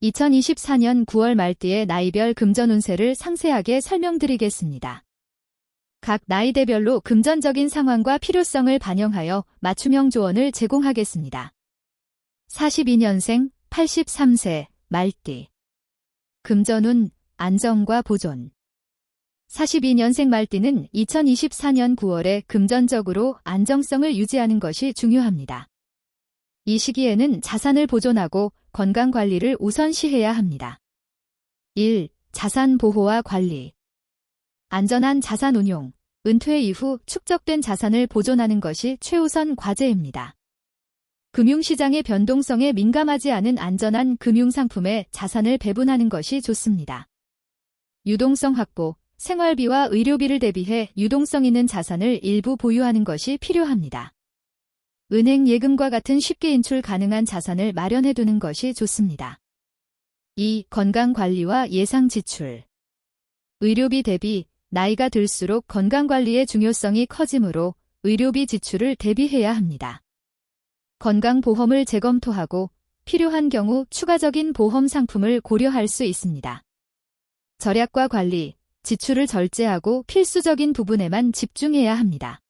2024년 9월 말띠의 나이별 금전 운세를 상세하게 설명드리겠습니다. 각 나이대별로 금전적인 상황과 필요성을 반영하여 맞춤형 조언을 제공하겠습니다. 42년생 83세 말띠. 금전운 안정과 보존. 42년생 말띠는 2024년 9월에 금전적으로 안정성을 유지하는 것이 중요합니다. 이 시기에는 자산을 보존하고 건강관리를 우선시해야 합니다. 1. 자산 보호와 관리. 안전한 자산 운용, 은퇴 이후 축적된 자산을 보존하는 것이 최우선 과제입니다. 금융시장의 변동성에 민감하지 않은 안전한 금융상품에 자산을 배분하는 것이 좋습니다. 유동성 확보, 생활비와 의료비를 대비해 유동성 있는 자산을 일부 보유하는 것이 필요합니다. 은행 예금과 같은 쉽게 인출 가능한 자산을 마련해두는 것이 좋습니다. 2. 건강관리와 예상 지출. 의료비 대비, 나이가 들수록 건강관리의 중요성이 커지므로 의료비 지출을 대비해야 합니다. 건강보험을 재검토하고 필요한 경우 추가적인 보험 상품을 고려할 수 있습니다. 절약과 관리, 지출을 절제하고 필수적인 부분에만 집중해야 합니다.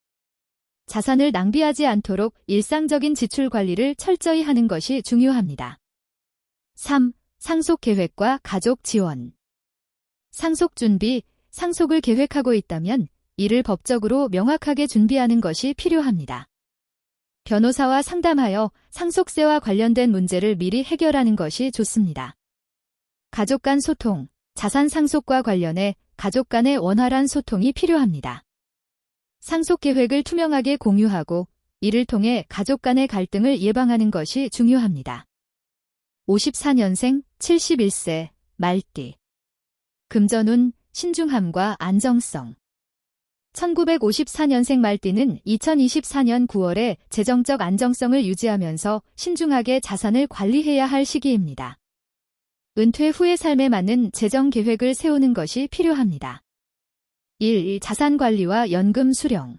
자산을 낭비하지 않도록 일상적인 지출 관리를 철저히 하는 것이 중요합니다. 3. 상속 계획과 가족 지원. 상속 준비, 상속을 계획하고 있다면 이를 법적으로 명확하게 준비하는 것이 필요합니다. 변호사와 상담하여 상속세와 관련된 문제를 미리 해결하는 것이 좋습니다. 가족 간 소통, 자산 상속과 관련해 가족 간의 원활한 소통이 필요합니다. 상속 계획을 투명하게 공유하고 이를 통해 가족 간의 갈등을 예방하는 것이 중요합니다. 54년생 71세 말띠. 금전운 신중함과 안정성. 1954년생 말띠는 2024년 9월에 재정적 안정성을 유지하면서 신중하게 자산을 관리해야 할 시기입니다. 은퇴 후의 삶에 맞는 재정 계획을 세우는 것이 필요합니다. 1. 자산관리와 연금 수령.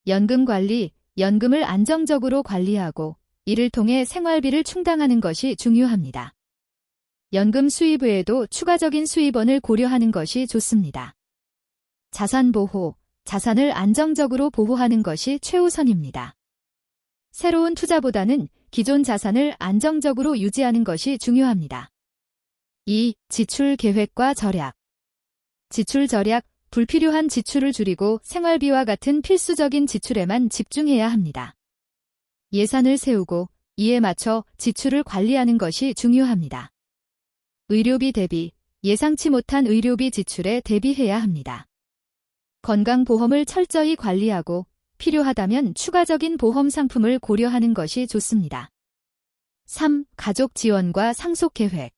연금관리, 연금을 안정적으로 관리하고 이를 통해 생활비를 충당하는 것이 중요합니다. 연금 수입 외에도 추가적인 수입원을 고려하는 것이 좋습니다. 자산보호, 자산을 안정적으로 보호하는 것이 최우선입니다. 새로운 투자보다는 기존 자산을 안정적으로 유지하는 것이 중요합니다. 2. 지출 계획과 절약. 지출 절약, 불필요한 지출을 줄이고 생활비와 같은 필수적인 지출에만 집중해야 합니다. 예산을 세우고 이에 맞춰 지출을 관리하는 것이 중요합니다. 의료비 대비, 예상치 못한 의료비 지출에 대비해야 합니다. 건강보험을 철저히 관리하고 필요하다면 추가적인 보험 상품을 고려하는 것이 좋습니다. 3. 가족 지원과 상속 계획.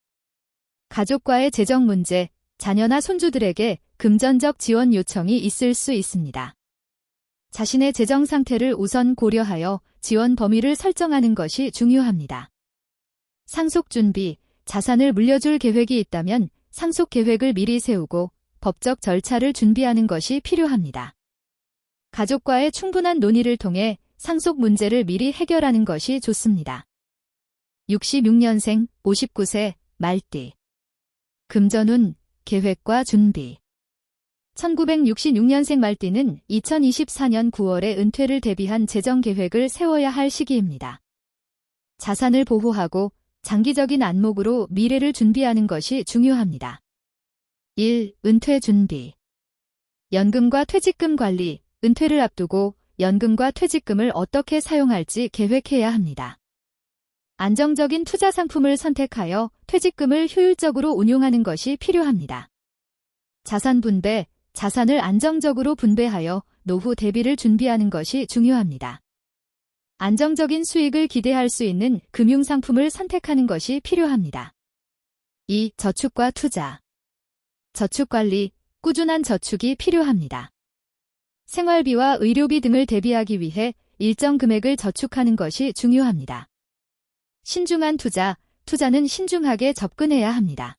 가족과의 재정 문제, 자녀나 손주들에게 금전적 지원 요청이 있을 수 있습니다. 자신의 재정 상태를 우선 고려하여 지원 범위를 설정하는 것이 중요합니다. 상속 준비, 자산을 물려줄 계획이 있다면 상속 계획을 미리 세우고 법적 절차를 준비하는 것이 필요합니다. 가족과의 충분한 논의를 통해 상속 문제를 미리 해결하는 것이 좋습니다. 66년생 59세 말띠. 금전운 계획과 준비. 1966년생 말띠는 2024년 9월에 은퇴를 대비한 재정 계획을 세워야 할 시기입니다. 자산을 보호하고 장기적인 안목으로 미래를 준비하는 것이 중요합니다. 1. 은퇴 준비. 연금과 퇴직금 관리, 은퇴를 앞두고 연금과 퇴직금을 어떻게 사용할지 계획해야 합니다. 안정적인 투자 상품을 선택하여 퇴직금을 효율적으로 운용하는 것이 필요합니다. 자산 분배, 자산을 안정적으로 분배하여 노후 대비를 준비하는 것이 중요합니다. 안정적인 수익을 기대할 수 있는 금융상품을 선택하는 것이 필요합니다. 2. 저축과 투자. 저축관리, 꾸준한 저축이 필요합니다. 생활비와 의료비 등을 대비하기 위해 일정 금액을 저축하는 것이 중요합니다. 신중한 투자, 투자는 신중하게 접근해야 합니다.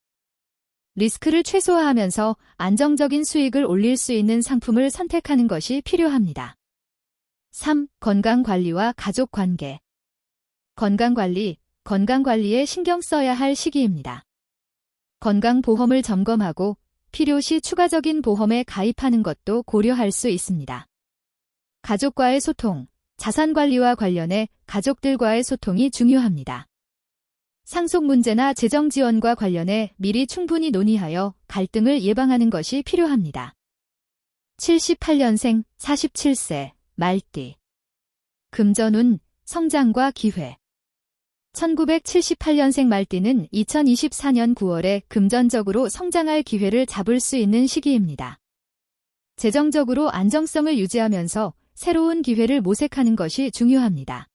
리스크를 최소화하면서 안정적인 수익을 올릴 수 있는 상품을 선택하는 것이 필요합니다. 3. 건강관리와 가족관계. 건강관리, 건강관리에 신경 써야 할 시기입니다. 건강보험을 점검하고 필요시 추가적인 보험에 가입하는 것도 고려할 수 있습니다. 가족과의 소통, 자산관리와 관련해 가족들과의 소통이 중요합니다. 상속 문제나 재정 지원과 관련해 미리 충분히 논의하여 갈등을 예방하는 것이 필요합니다. 78년생 47세 말띠. 금전운, 성장과 기회. 1978년생 말띠는 2024년 9월에 금전적으로 성장할 기회를 잡을 수 있는 시기입니다. 재정적으로 안정성을 유지하면서 새로운 기회를 모색하는 것이 중요합니다.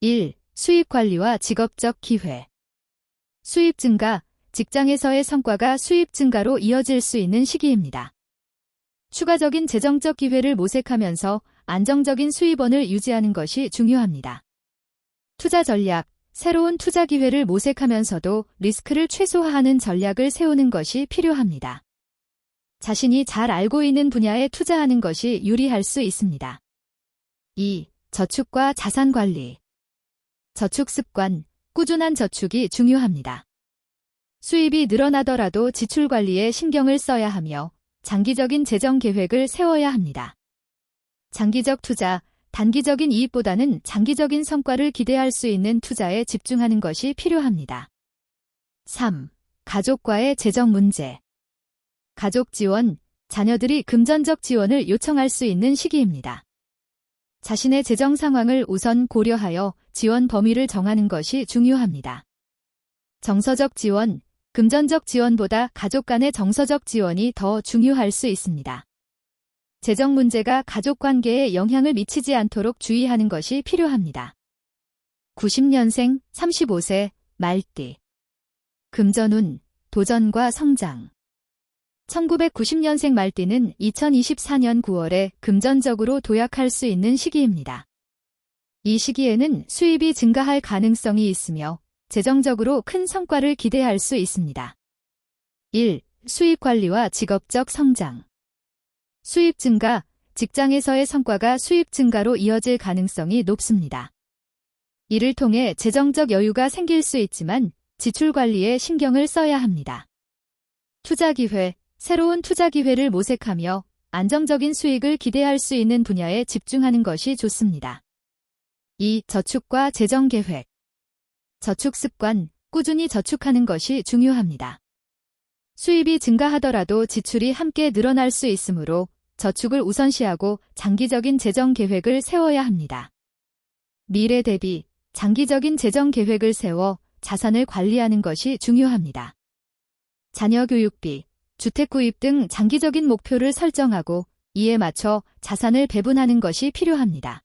1. 수입 관리와 직업적 기회. 수입 증가, 직장에서의 성과가 수입 증가로 이어질 수 있는 시기입니다. 추가적인 재정적 기회를 모색하면서 안정적인 수입원을 유지하는 것이 중요합니다. 투자 전략, 새로운 투자 기회를 모색하면서도 리스크를 최소화하는 전략을 세우는 것이 필요합니다. 자신이 잘 알고 있는 분야에 투자하는 것이 유리할 수 있습니다. 2. 저축과 자산 관리. 저축 습관, 꾸준한 저축이 중요합니다. 수입이 늘어나더라도 지출 관리에 신경을 써야 하며 장기적인 재정 계획을 세워야 합니다. 장기적 투자, 단기적인 이익보다는 장기적인 성과를 기대할 수 있는 투자에 집중하는 것이 필요합니다. 3. 가족과의 재정 문제. 가족 지원, 자녀들이 금전적 지원을 요청할 수 있는 시기입니다. 자신의 재정 상황을 우선 고려하여 지원 범위를 정하는 것이 중요합니다. 정서적 지원, 금전적 지원보다 가족 간의 정서적 지원이 더 중요할 수 있습니다. 재정 문제가 가족 관계에 영향을 미치지 않도록 주의하는 것이 필요합니다. 90년생 35세 말띠. 금전운, 도전과 성장. 1990년생 말띠는 2024년 9월에 금전적으로 도약할 수 있는 시기입니다. 이 시기에는 수입이 증가할 가능성이 있으며 재정적으로 큰 성과를 기대할 수 있습니다. 1. 수입 관리와 직업적 성장. 수입 증가, 직장에서의 성과가 수입 증가로 이어질 가능성이 높습니다. 이를 통해 재정적 여유가 생길 수 있지만 지출 관리에 신경을 써야 합니다. 투자 기회, 새로운 투자 기회를 모색하며 안정적인 수익을 기대할 수 있는 분야에 집중하는 것이 좋습니다. 2. 저축과 재정 계획. 저축 습관, 꾸준히 저축하는 것이 중요합니다. 수입이 증가하더라도 지출이 함께 늘어날 수 있으므로 저축을 우선시하고 장기적인 재정 계획을 세워야 합니다. 미래 대비 장기적인 재정 계획을 세워 자산을 관리하는 것이 중요합니다. 자녀 교육비, 주택 구입 등 장기적인 목표를 설정하고 이에 맞춰 자산을 배분하는 것이 필요합니다.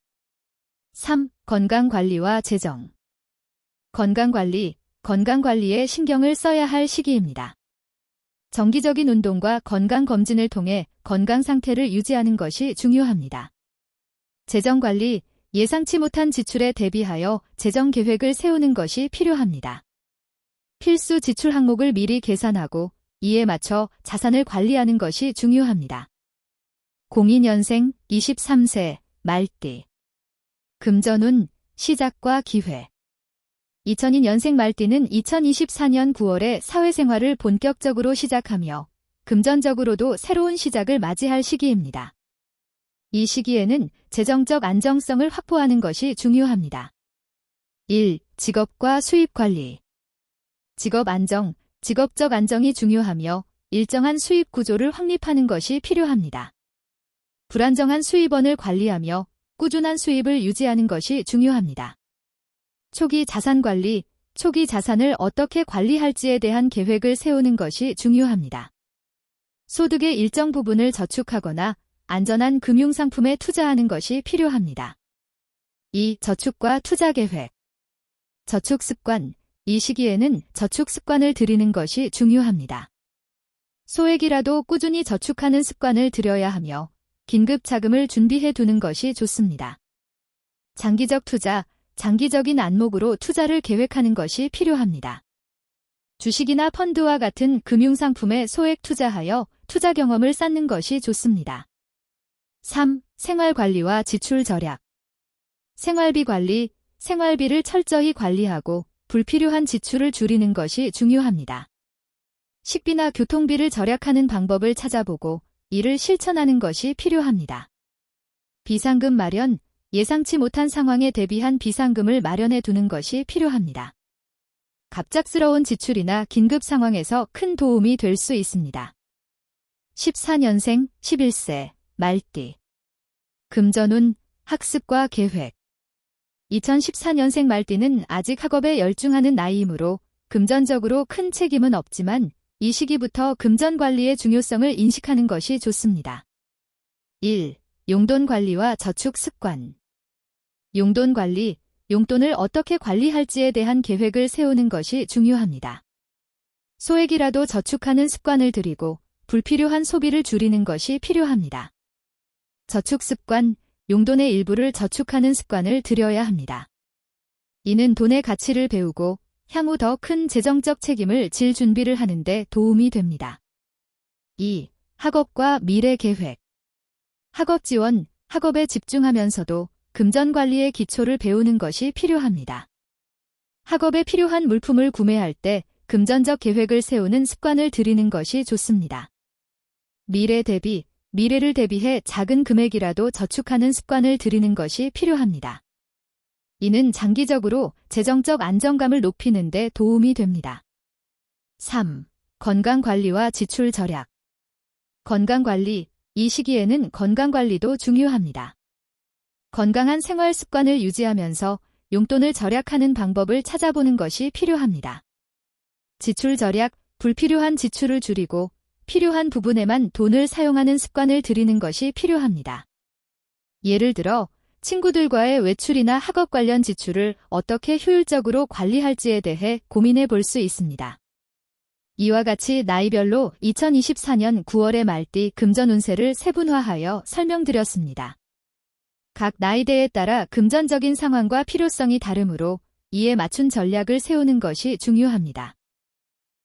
3. 건강관리와 재정. 건강관리에 신경을 써야 할 시기입니다. 정기적인 운동과 건강검진을 통해 건강 상태를 유지하는 것이 중요합니다. 재정관리, 예상치 못한 지출에 대비하여 재정 계획을 세우는 것이 필요합니다. 필수 지출 항목을 미리 계산하고 이에 맞춰 자산을 관리하는 것이 중요합니다. 02년생 23세 말띠. 금전운, 시작과 기회. 2002년생 말띠는 2024년 9월에 사회생활을 본격적으로 시작하며 금전적으로도 새로운 시작을 맞이할 시기입니다. 이 시기에는 재정적 안정성을 확보하는 것이 중요합니다. 1. 직업과 수입 관리. 직업적 안정이 중요하며 일정한 수입 구조를 확립하는 것이 필요합니다. 불안정한 수입원을 관리하며 꾸준한 수입을 유지하는 것이 중요합니다. 초기 자산 관리, 초기 자산을 어떻게 관리할지에 대한 계획을 세우는 것이 중요합니다. 소득의 일정 부분을 저축하거나 안전한 금융상품에 투자하는 것이 필요합니다. 2. 저축과 투자 계획. 저축 습관. 이 시기에는 저축 습관을 들이는 것이 중요합니다. 소액이라도 꾸준히 저축하는 습관을 들여야 하며 긴급 자금을 준비해 두는 것이 좋습니다. 장기적 투자, 장기적인 안목으로 투자를 계획하는 것이 필요합니다. 주식이나 펀드와 같은 금융상품에 소액 투자하여 투자 경험을 쌓는 것이 좋습니다. 3. 생활관리와 지출 절약. 생활비 관리, 생활비를 철저히 관리하고 불필요한 지출을 줄이는 것이 중요합니다. 식비나 교통비를 절약하는 방법을 찾아보고 이를 실천하는 것이 필요합니다. 비상금 마련, 예상치 못한 상황에 대비한 비상금을 마련해 두는 것이 필요합니다. 갑작스러운 지출이나 긴급 상황에서 큰 도움이 될 수 있습니다. 14년생, 11세, 말띠. 금전운, 학습과 계획. 2014년생 말띠는 아직 학업에 열중하는 나이이므로 금전적으로 큰 책임은 없지만 이 시기부터 금전 관리의 중요성을 인식하는 것이 좋습니다. 1. 용돈 관리와 저축 습관. 용돈 관리, 용돈을 어떻게 관리할지에 대한 계획을 세우는 것이 중요합니다. 소액이라도 저축하는 습관을 들이고 불필요한 소비를 줄이는 것이 필요합니다. 저축 습관, 용돈의 일부를 저축하는 습관을 들여야 합니다. 이는 돈의 가치를 배우고 향후 더 큰 재정적 책임을 질 준비를 하는 데 도움이 됩니다. 2. 학업과 미래 계획. 학업 지원, 학업에 집중하면서도 금전 관리의 기초를 배우는 것이 필요합니다. 학업에 필요한 물품을 구매할 때 금전적 계획을 세우는 습관을 들이는 것이 좋습니다. 미래 대비, 미래를 대비해 작은 금액이라도 저축하는 습관을 들이는 것이 필요합니다. 이는 장기적으로 재정적 안정감을 높이는 데 도움이 됩니다. 3. 건강관리와 지출 절약. 건강관리, 이 시기에는 건강관리도 중요합니다. 건강한 생활 습관을 유지하면서 용돈을 절약하는 방법을 찾아보는 것이 필요합니다. 지출 절약, 불필요한 지출을 줄이고 필요한 부분에만 돈을 사용하는 습관을 들이는 것이 필요합니다. 예를 들어 친구들과의 외출이나 학업 관련 지출을 어떻게 효율적으로 관리할지에 대해 고민해 볼 수 있습니다. 이와 같이 나이별로 2024년 9월의 말띠 금전 운세를 세분화하여 설명드렸습니다. 각 나이대에 따라 금전적인 상황과 필요성이 다르므로 이에 맞춘 전략을 세우는 것이 중요합니다.